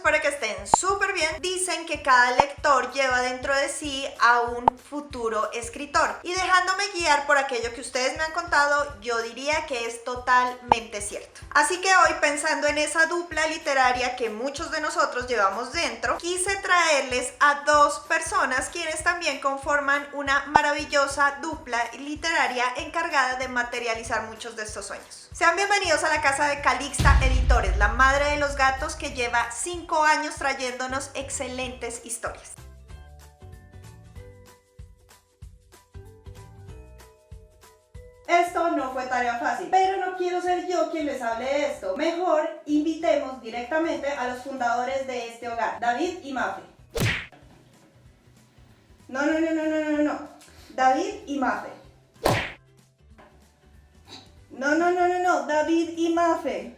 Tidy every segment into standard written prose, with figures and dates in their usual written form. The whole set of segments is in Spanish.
espero que estén súper bien. Dicen que cada lector lleva dentro de sí a un futuro escritor. Y dejándome guiar por aquello que ustedes me han contado, yo diría que es totalmente cierto. Así que hoy, pensando en esa dupla literaria que muchos de nosotros llevamos dentro, quise traerles a dos personas quienes también conforman una maravillosa dupla literaria encargada de materializar muchos de estos sueños. Sean bienvenidos a la casa de Calixta Editores, la madre de los gatos que lleva 5 años trayéndonos excelentes historias. Esto no fue tarea fácil, pero no quiero ser yo quien les hable de esto. Mejor invitemos directamente a los fundadores de este hogar, David y Mafe. No. David y Mafe. No. David y Mafe.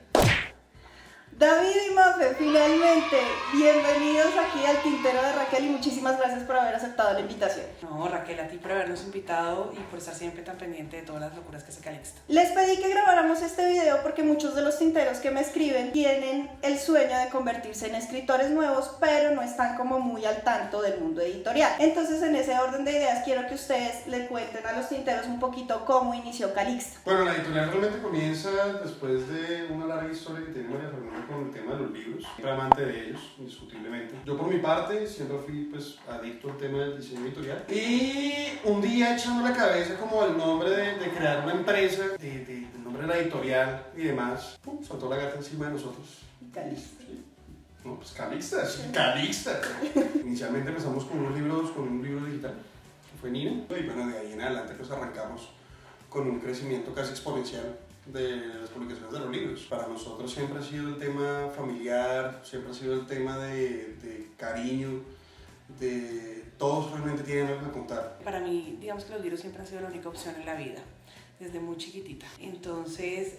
David y Mafe, finalmente, bienvenidos aquí al Tintero de Raquel y muchísimas gracias por haber aceptado la invitación. No, Raquel, a ti por habernos invitado y por estar siempre tan pendiente de todas las locuras que hace Calixta. Les pedí que grabáramos este video porque muchos de los tinteros que me escriben tienen el sueño de convertirse en escritores nuevos, pero no están como muy al tanto del mundo editorial. Entonces, en ese orden de ideas, quiero que ustedes le cuenten a los tinteros un poquito cómo inició Calixta. Bueno, la editorial realmente comienza después de una larga historia que tiene María Fernanda con el tema de los libros. Siempre amante de ellos, indiscutiblemente. Yo por mi parte siempre fui pues adicto al tema del diseño editorial. Y un día echando la cabeza como el nombre de crear una empresa, el nombre de la editorial y demás, saltó la gata encima de nosotros. Calixta. Sí. No, pues Calixta, sí, Calixta. Inicialmente empezamos con un libro digital, que fue Nina. Y bueno, de ahí en adelante pues arrancamos con un crecimiento casi exponencial de las publicaciones de los libros. Para nosotros siempre ha sido el tema familiar, siempre ha sido el tema de cariño, de todos realmente tienen algo que contar. Para mí, digamos que los libros siempre han sido la única opción en la vida, desde muy chiquitita. Entonces,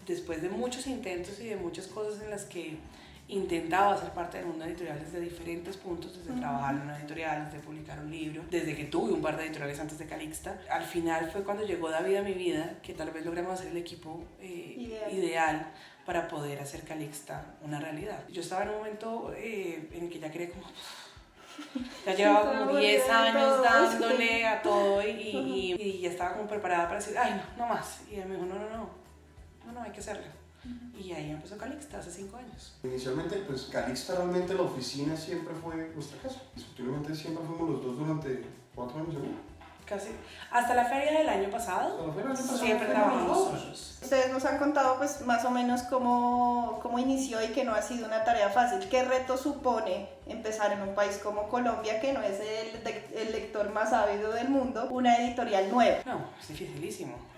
después de muchos intentos y de muchas cosas en las que intentaba ser parte del mundo editorial desde diferentes puntos, desde trabajar en una editorial, desde publicar un libro, desde que tuve un par de editoriales antes de Calixta. Al final fue cuando llegó David a mi vida que tal vez logramos hacer el equipo ideal para poder hacer Calixta una realidad. Yo estaba en un momento en el que ya quería como... Ya llevaba como 10 años dándole a todo y ya estaba como preparada para decir, ay no más. Y él me dijo, no, hay que hacerlo. Y ahí empezó Calixta hace 5 años. Inicialmente, pues Calixta realmente la oficina siempre fue nuestra casa. Discutiblemente siempre fuimos los dos durante 4 años, ¿no? Casi. Hasta la feria del año pasado, siempre trabajamos solos. Ustedes nos han contado pues más o menos cómo inició y que no ha sido una tarea fácil. ¿Qué reto supone empezar en un país como Colombia, que no es el lector más ávido del mundo, una editorial nueva? No, es dificilísimo.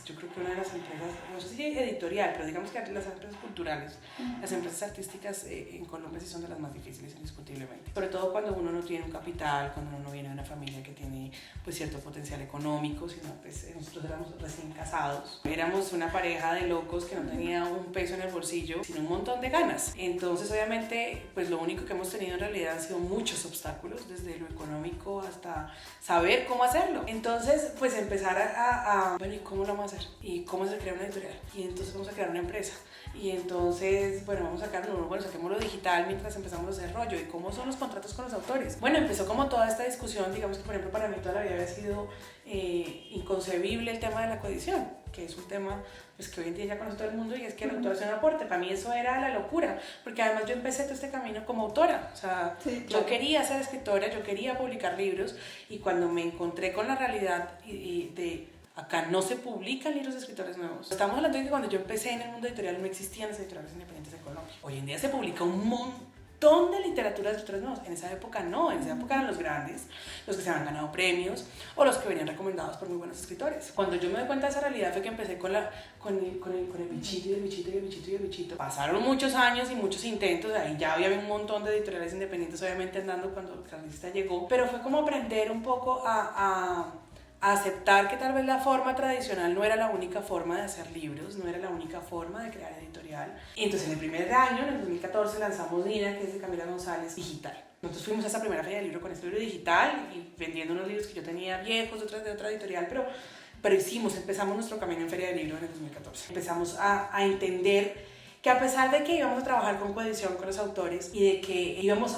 Yo creo que una de las empresas, no sé si editorial, pero digamos que las empresas culturales, las empresas artísticas en Colombia sí son de las más difíciles, indiscutiblemente. Sobre todo cuando uno no tiene un capital, cuando uno no viene de una familia que tiene pues cierto potencial económico, sino pues nosotros éramos recién casados. Éramos una pareja de locos que no tenía un peso en el bolsillo, sino un montón de ganas. Entonces, obviamente, pues lo único que hemos tenido en realidad han sido muchos obstáculos, desde lo económico hasta saber cómo hacerlo. Entonces, pues empezar bueno, ¿y cómo lo vamos a hacer? ¿Y cómo se crea una editorial? Y entonces vamos a crear una empresa. Y entonces, bueno, vamos a sacarlo, bueno, saquémoslo digital mientras empezamos a hacer rollo. ¿Y cómo son los contratos con los autores? Bueno, empezó como toda esta discusión, digamos que por ejemplo para mí toda la vida había sido inconcebible el tema de la coedición, que es un tema pues, que hoy en día ya conoce todo el mundo, y es que el autor hace un aporte. Para mí eso era la locura, porque además yo empecé todo este camino como autora, o sea, sí, claro. Yo quería ser escritora, yo quería publicar libros, y cuando me encontré con la realidad de acá no se publican libros de escritores nuevos. Estamos hablando de que cuando yo empecé en el mundo editorial no existían las editoriales independientes en Colombia. Hoy en día se publica un montón de literatura de escritores nuevos. En esa época no, en esa época eran los grandes, los que se habían ganado premios o los que venían recomendados por muy buenos escritores. Cuando yo me doy cuenta de esa realidad fue que empecé con el bichito. Pasaron muchos años y muchos intentos, ahí ya había un montón de editoriales independientes obviamente andando cuando Calixta llegó, pero fue como aprender un poco a aceptar que tal vez la forma tradicional no era la única forma de hacer libros, no era la única forma de crear editorial. Y entonces en el primer año, en el 2014, lanzamos Nina, que es de Camila González, digital. Nosotros fuimos a esa primera feria de libro con este libro digital y vendiendo unos libros que yo tenía viejos de otra editorial, pero empezamos nuestro camino en feria de libro en el 2014. Empezamos a entender que a pesar de que íbamos a trabajar con coedición con los autores y de que íbamos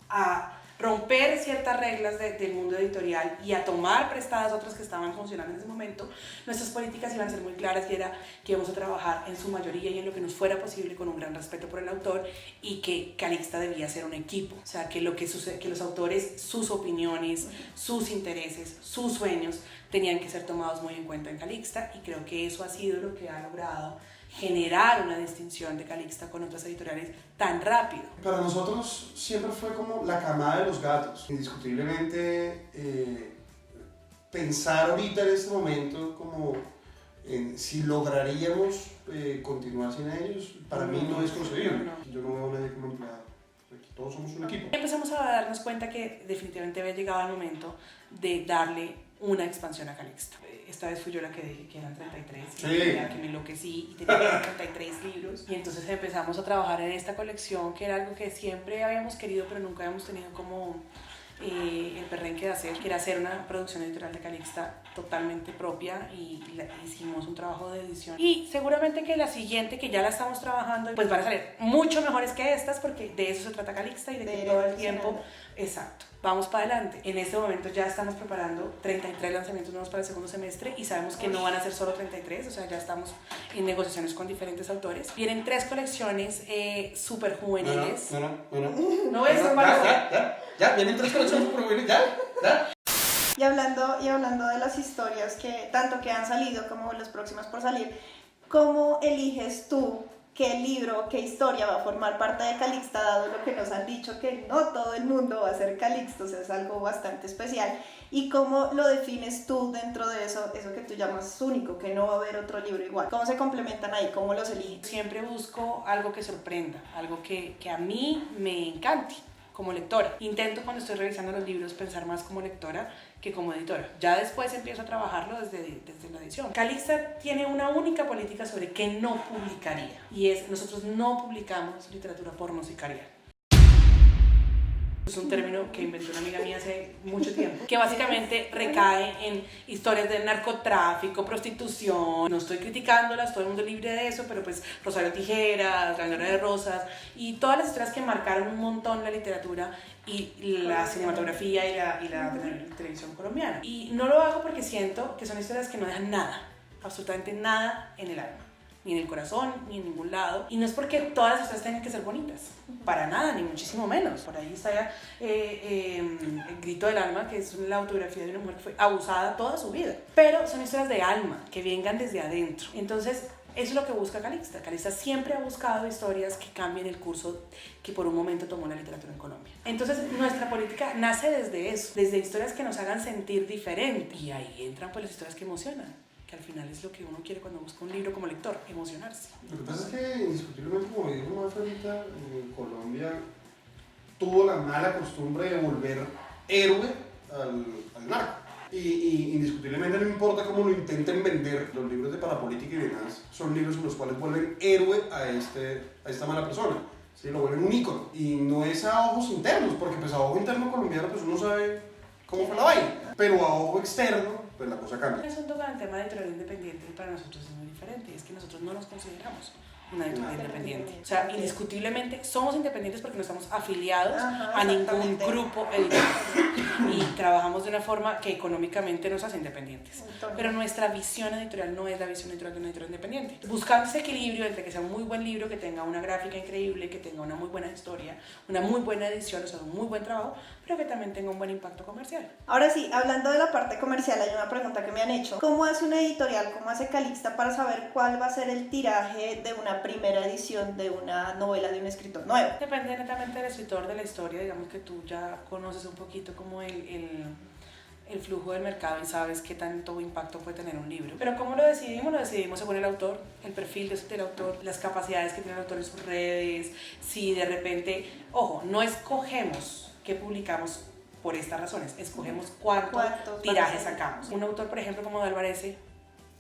a romper ciertas reglas del mundo editorial y a tomar prestadas otras que estaban funcionando en ese momento, nuestras políticas iban a ser muy claras y era que íbamos a trabajar en su mayoría y en lo que nos fuera posible con un gran respeto por el autor y que Calixta debía ser un equipo, o sea, que los autores, sus opiniones, sus intereses, sus sueños tenían que ser tomados muy en cuenta en Calixta, y creo que eso ha sido lo que ha logrado generar una distinción de Calixta con otras editoriales tan rápido. Para nosotros siempre fue como la camada de los gatos. Indiscutiblemente, pensar ahorita en este momento como en si lograríamos continuar sin ellos, para mí no es concebible. Yo no veo a nadie como empleado. Aquí todos somos un equipo. Empezamos a darnos cuenta que definitivamente había llegado el momento de darle una expansión a Calixta. Esta vez fui yo la que dije que eran 33, sí. Que me enloquecí y tenía 33 libros. Y entonces empezamos a trabajar en esta colección, que era algo que siempre habíamos querido, pero nunca habíamos tenido como el perrenque de hacer, que era hacer una producción editorial de Calixta totalmente propia, y hicimos un trabajo de edición. Y seguramente que la siguiente, que ya la estamos trabajando, pues van a salir mucho mejores que estas, porque de eso se trata Calixta y de que todo el tiempo, exacto, vamos para adelante. En este momento ya estamos preparando 33 lanzamientos nuevos para el segundo semestre y sabemos que no van a ser solo 33, o sea, ya estamos en negociaciones con diferentes autores. Vienen 3 colecciones súper juveniles. No es ya, vienen 3 colecciones súper juveniles, ya. Y hablando de las historias que tanto que han salido como las próximas por salir, ¿cómo eliges tú qué libro, qué historia va a formar parte de Calixta, dado lo que nos han dicho que no todo el mundo va a ser Calixta, o sea, es algo bastante especial? ¿Y cómo lo defines tú dentro de eso que tú llamas único, que no va a haber otro libro igual? ¿Cómo se complementan ahí? ¿Cómo los eliges? Siempre busco algo que sorprenda, algo que a mí me encante como lectora. Intento, cuando estoy revisando los libros, pensar más como lectora que como editora. Ya después empiezo a trabajarlo desde la edición. Calixta tiene una única política sobre qué no publicaría, y es: nosotros no publicamos literatura pornosicarial. Es un término que inventó una amiga mía hace mucho tiempo, que básicamente recae en historias de narcotráfico, prostitución. No estoy criticándolas, todo el mundo es libre de eso, pero pues Rosario Tijeras, La Vendedora de Rosas y todas las historias que marcaron un montón la literatura y la cinematografía y la televisión colombiana. Y no lo hago porque siento que son historias que no dejan nada, absolutamente nada en el alma, ni en el corazón, ni en ningún lado. Y no es porque todas las historias tengan que ser bonitas, para nada, ni muchísimo menos. Por ahí está El Grito del Alma, que es la autobiografía de una mujer que fue abusada toda su vida. Pero son historias de alma, que vengan desde adentro. Entonces, eso es lo que busca Calixta. Calixta siempre ha buscado historias que cambien el curso que por un momento tomó la literatura en Colombia. Entonces, nuestra política nace desde eso, desde historias que nos hagan sentir diferente. Y ahí entran pues las historias que emocionan, que al final es lo que uno quiere cuando busca un libro como lector, emocionarse. Lo que pasa es que, indiscutiblemente, como dijo Mafe ahorita, Colombia tuvo la mala costumbre de volver héroe al narco. Y indiscutiblemente, no importa cómo lo intenten vender, los libros de parapolítica y demás son libros en los cuales vuelven héroe a esta mala persona. ¿Sí? Lo vuelven un ícono. Y no es a ojos internos, porque pues a ojo interno colombiano pues uno sabe cómo fue la vaina. Pero a ojo externo, pues la cosa cambia. El asunto con el tema de editorial independiente para nosotros es muy diferente, es que nosotros no nos consideramos una editorial independiente. O sea, indiscutiblemente somos independientes porque no estamos afiliados a ningún grupo editorial y trabajamos de una forma que económicamente nos hace independientes. Pero nuestra visión editorial no es la visión editorial de una editorial independiente. Buscando ese equilibrio entre que sea un muy buen libro, que tenga una gráfica increíble, que tenga una muy buena historia, una muy buena edición, o sea, un muy buen trabajo, pero que también tenga un buen impacto comercial. Ahora sí, hablando de la parte comercial, hay una pregunta que me han hecho. ¿Cómo hace una editorial, cómo hace Calixta para saber cuál va a ser el tiraje de una primera edición de una novela de un escritor nuevo? Depende netamente del escritor, de la historia. Digamos que tú ya conoces un poquito como el flujo del mercado y sabes qué tanto impacto puede tener un libro. Pero ¿cómo lo decidimos? Lo decidimos según el autor, el perfil del autor, las capacidades que tiene el autor en sus redes. Si de repente, ojo, no escogemos qué publicamos por estas razones, escogemos cuántos tirajes sacamos. Un autor, por ejemplo, como D'Alvarese,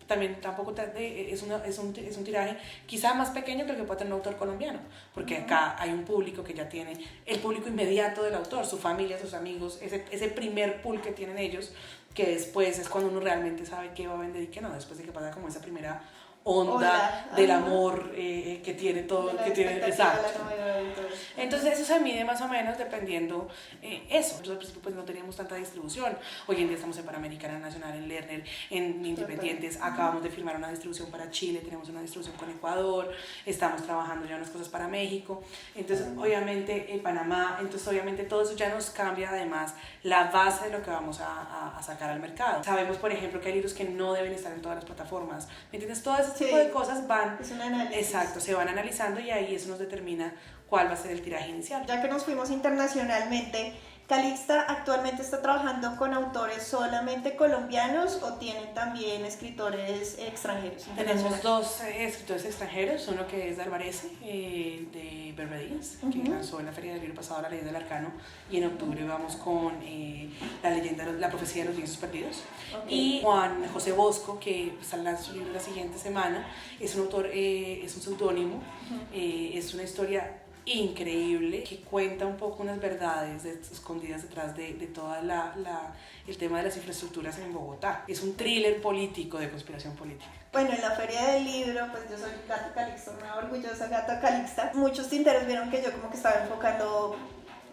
también tampoco es un tiraje quizá más pequeño que el que puede tener un autor colombiano, porque acá hay un público que ya tiene el público inmediato del autor, su familia, sus amigos, ese primer pool que tienen ellos, que después es cuando uno realmente sabe qué va a vender y qué no, después de que pasa como esa primera onda Hola. del Ajá. amor que tiene todo, De la que tiene, expectativa de exacto. la novedad y todo. Entonces eso se mide más o menos dependiendo eso. Nosotros al principio pues no teníamos tanta distribución. Hoy en día estamos en Panamericana Nacional, en Lerner, en Independientes. Acabamos de firmar una distribución para Chile, tenemos una distribución con Ecuador, estamos trabajando ya unas cosas para México. Entonces obviamente Panamá, entonces obviamente todo eso ya nos cambia además la base de lo que vamos a sacar al mercado. Sabemos por ejemplo que hay libros que no deben estar en todas las plataformas. ¿Me entiendes? Todo ese tipo Sí. de cosas van... Es un análisis. Exacto, se van analizando y ahí eso nos determina cuál va a ser el tiraje inicial. Ya que nos fuimos internacionalmente, ¿Calixta actualmente está trabajando con autores solamente colombianos o tienen también escritores extranjeros? Tenemos dos escritores extranjeros, uno que es de Alvarez, de Berberins, que lanzó en la Feria del Libro pasado La Leyenda del Arcano, y en octubre vamos con la profecía de los lienzos perdidos. Okay. Y Juan José Bosco, que lanza su libro la siguiente semana, es un autor, es un seudónimo, es una historia increíble que cuenta un poco unas verdades escondidas detrás de todo el tema de las infraestructuras en Bogotá. Es un thriller político de conspiración política. Bueno, en la Feria del Libro, pues yo soy Gato Calixta, una orgullosa Gata Calixta. Muchos tinteros vieron que yo como que estaba enfocando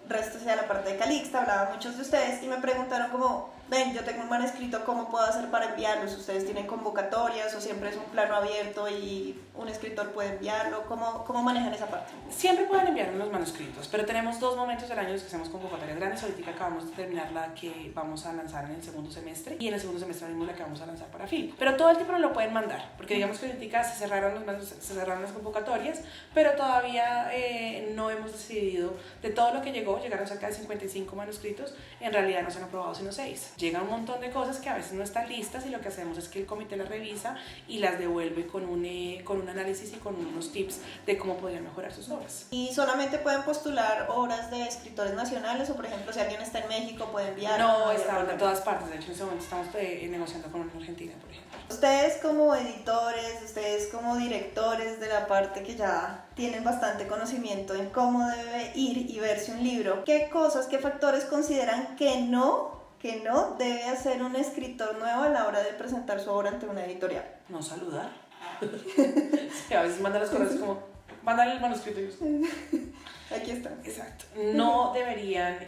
resto hacia la parte de Calixta, hablaban muchos de ustedes y me preguntaron como, ven, yo tengo un manuscrito, ¿cómo puedo hacer para enviarlos? ¿Ustedes tienen convocatorias o siempre es un plano abierto y un escritor puede enviarlo? ¿Cómo manejan esa parte? Siempre pueden enviarnos los manuscritos, pero tenemos 2 momentos del año en los que hacemos convocatorias grandes. Ahorita acabamos de terminar la que vamos a lanzar en el segundo semestre y en el segundo semestre mismo la que vamos a lanzar para film. Pero todo el tiempo nos lo pueden mandar, porque digamos que ahorita se cerraron las convocatorias, pero todavía no hemos decidido de todo lo que llegó. Llegaron cerca de 55 manuscritos, en realidad no se han aprobado sino 6. Llega un montón de cosas que a veces no están listas y lo que hacemos es que el comité las revisa y las devuelve con un análisis y con unos tips de cómo podrían mejorar sus obras. ¿Y solamente pueden postular obras de escritores nacionales o por ejemplo si alguien está en México puede enviar? No, están de todas partes. De hecho en este momento estamos negociando con una Argentina, por ejemplo. Ustedes como editores, ustedes como directores de la parte que ya tienen bastante conocimiento en cómo debe ir y verse un libro, ¿qué cosas, qué factores consideran que no debe hacer un escritor nuevo a la hora de presentar su obra ante una editorial? No saludar. Sí, a veces mandan los correos como, mándale el manuscrito. Aquí está. Exacto. No deberían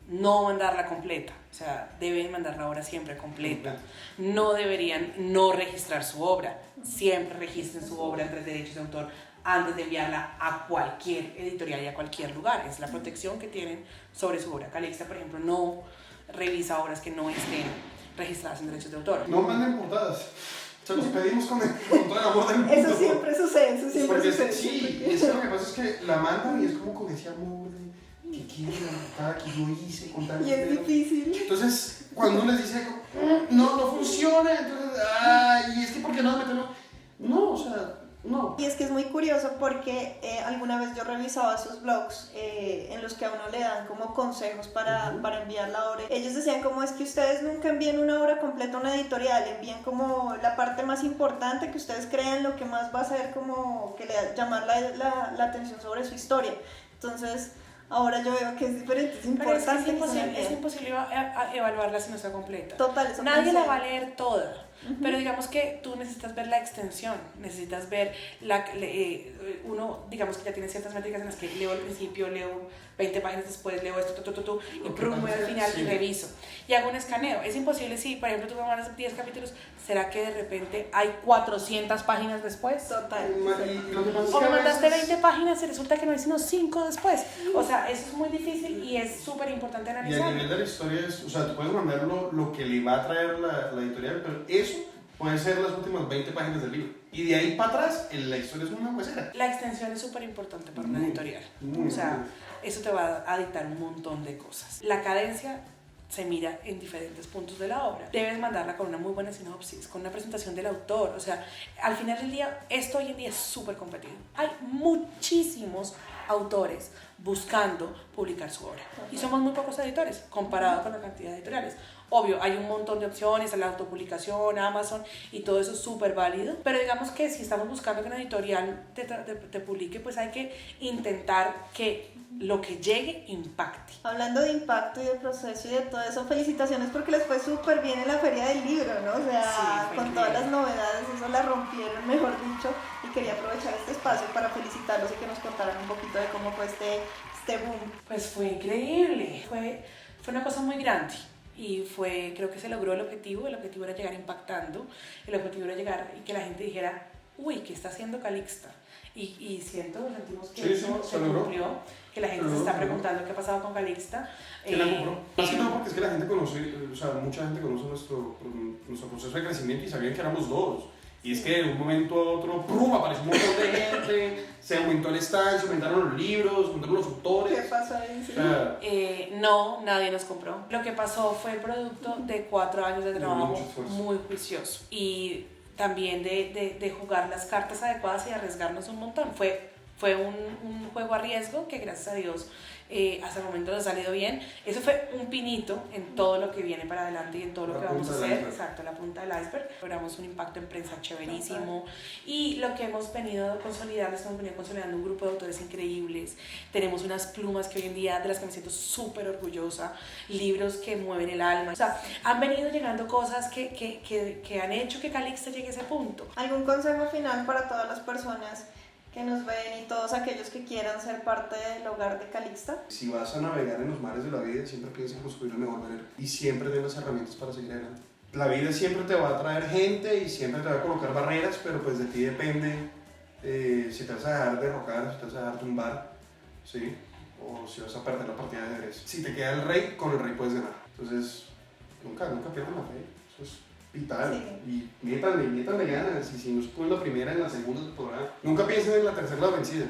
no mandarla completa, o sea, deben mandar la obra siempre completa. No deberían no registrar su obra, siempre registren su obra entre derechos de autor antes de enviarla a cualquier editorial y a cualquier lugar. Es la protección que tienen sobre su obra. Calixta, por ejemplo, no revisa obras que no estén registradas en derechos de autor. No manden portadas. Se los pedimos con todo el amor del mundo. Eso siempre sucede, eso siempre Porque sucede. sí, es que lo que pasa es que la mandan y es como con ese amor de que quiero la portada que yo hice con tal Y es difícil. Entonces, cuando uno les dice no funciona, entonces, ay, es que ¿por qué no meterlo? No, o sea, no. Y es que es muy curioso porque alguna vez yo revisaba sus blogs en los que a uno le dan como consejos para enviar la obra. Ellos decían como es que ustedes nunca envíen una obra completa a una editorial, envíen como la parte más importante que ustedes crean, lo que más va a ser como que le llamar la atención sobre su historia. Entonces, ahora yo veo que es diferente, es importante. Es imposible evaluarla si no está completa. Total, eso Nadie pensé. la va a leer toda. Pero digamos que tú necesitas ver la extensión, necesitas ver uno, digamos que ya tiene ciertas métricas en las que leo al principio, leo 20 páginas después, leo esto, y voy al final y reviso. Y hago un escaneo. Es imposible si, por ejemplo, tú me mandas 10 capítulos, ¿será que de repente hay 400 páginas después? Total. O me mandaste 20 páginas y resulta que no hay sino 5 después. O sea, eso es muy difícil y es súper importante Y a analizar. nivel de la historia, o sea, tú puedes mandar lo que le va a traer la editorial, pero eso pueden ser las últimas 20 páginas del libro. Y de ahí para atrás, la historia es una huesera. La extensión es súper importante para una editorial. Muy O sea, eso te va a dictar un montón de cosas. La cadencia se mira en diferentes puntos de la obra. Debes mandarla con una muy buena sinopsis, con una presentación del autor. O sea, al final del día, esto hoy en día es súper competido. Hay muchísimos autores buscando publicar su obra. Y somos muy pocos editores comparado con la cantidad de editoriales. Obvio, hay un montón de opciones, la autopublicación, Amazon y todo eso es súper válido, pero digamos que si estamos buscando que una editorial te publique, pues hay que intentar que lo que llegue impacte. Hablando de impacto y de proceso y de todo eso, felicitaciones porque les fue súper bien en la Feria del Libro, ¿no? O sea, Sí, con increíble. todas las novedades, eso la rompieron, mejor dicho, y quería aprovechar este espacio para felicitarlos y que nos contaran un poquito de cómo fue este boom. Pues fue increíble, fue una cosa muy grande y creo que se logró el objetivo era llegar impactando, el objetivo era llegar y que la gente dijera, uy, ¿qué está haciendo Calixta? Y sentimos que Sí, eso sí, se se logró. cumplió, que la gente se está preguntando qué ha pasado con Calixta. ¿Quién la compró? Más que todo porque es que la gente conoce, o sea, mucha gente conoce nuestro proceso de crecimiento y sabían que éramos dos. Y es que de un momento a otro, ¡prum!, apareció un montón de gente, se aumentó el stand, se aumentaron los libros, se aumentaron los ¿Qué autores. pasó ahí? Sí. O sea, No, nadie nos compró. Lo que pasó fue el producto de 4 años de trabajo mucho esfuerzo. muy juicioso y también de jugar las cartas adecuadas y arriesgarnos un montón. Fue un juego a riesgo que gracias a Dios hasta el momento nos ha salido bien. Eso fue un pinito en todo lo que viene para adelante y en todo lo La que vamos a punta del hacer. iceberg. Exacto, la punta del iceberg. Logramos un impacto en prensa chéverísimo y lo que hemos venido consolidando, estamos venido consolidando un grupo de autores increíbles. Tenemos unas plumas que hoy en día de las que me siento súper orgullosa, libros que mueven el alma. O sea, han venido llegando cosas que han hecho que Calixta llegue a ese punto. ¿Algún consejo final para todas las personas que nos ven y todos aquellos que quieran ser parte del hogar de Calixta? si vas a navegar en los mares de la vida, siempre piensa en construir el mejor velero y siempre ten las herramientas para seguir adelante. La vida siempre te va a traer gente y siempre te va a colocar barreras, pero pues de ti depende si te vas a dejar derrocar, si te vas a dejar tumbar, ¿sí? O si vas a perder la partida de ajedrez. Si te queda el rey, con el rey puedes ganar. Entonces, nunca pierdan la fe. Eso es vital. Sí. Y métanle ganas. Y si no se puede en la primera, en la segunda se podrá. Nunca piensen en la tercera la vencida.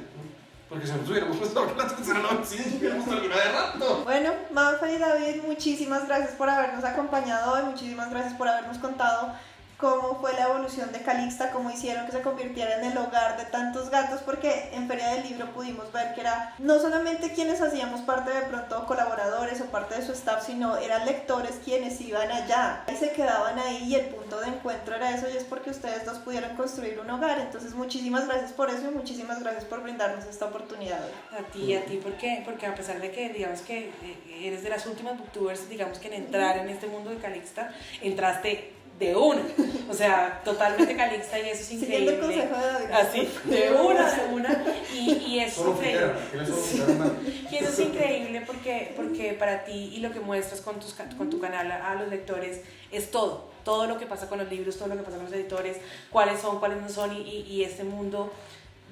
Porque si nosotros hubiéramos puesto la tercera la vencida, ya hubiéramos terminado de rato. Bueno, Mafe y David, muchísimas gracias por habernos acompañado hoy, muchísimas gracias por habernos contado cómo fue la evolución de Calixta, cómo hicieron que se convirtiera en el hogar de tantos gatos, porque en Feria del Libro pudimos ver que era no solamente quienes hacíamos parte de pronto colaboradores o parte de su staff, sino eran lectores quienes iban allá y se quedaban ahí y el punto de encuentro era eso y es porque ustedes dos pudieron construir un hogar. Entonces muchísimas gracias por eso y muchísimas gracias por brindarnos esta oportunidad. A ti, porque a pesar de que digamos que eres de las últimas booktubers, digamos que en entrar en este mundo de Calixta, entraste de una, o sea, totalmente Calixta y eso es Siguiendo el increíble. consejo de David. Así, de una, y eso Solo es increíble. frontera, solo frontera. Y eso es increíble porque para ti y lo que muestras con tu canal a los lectores es todo lo que pasa con los libros, todo lo que pasa con los editores, cuáles son, cuáles no son y este mundo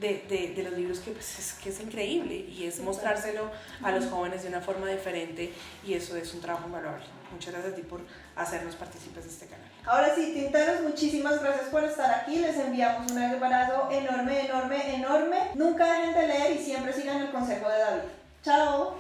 de los libros que es increíble y es mostrárselo a los jóvenes de una forma diferente y eso es un trabajo invaluable. Muchas gracias a ti por hacernos partícipes de este canal. Ahora sí, tinteros, muchísimas gracias por estar aquí. Les enviamos un abrazo enorme. Nunca dejen de leer y siempre sigan el consejo de David. Chao.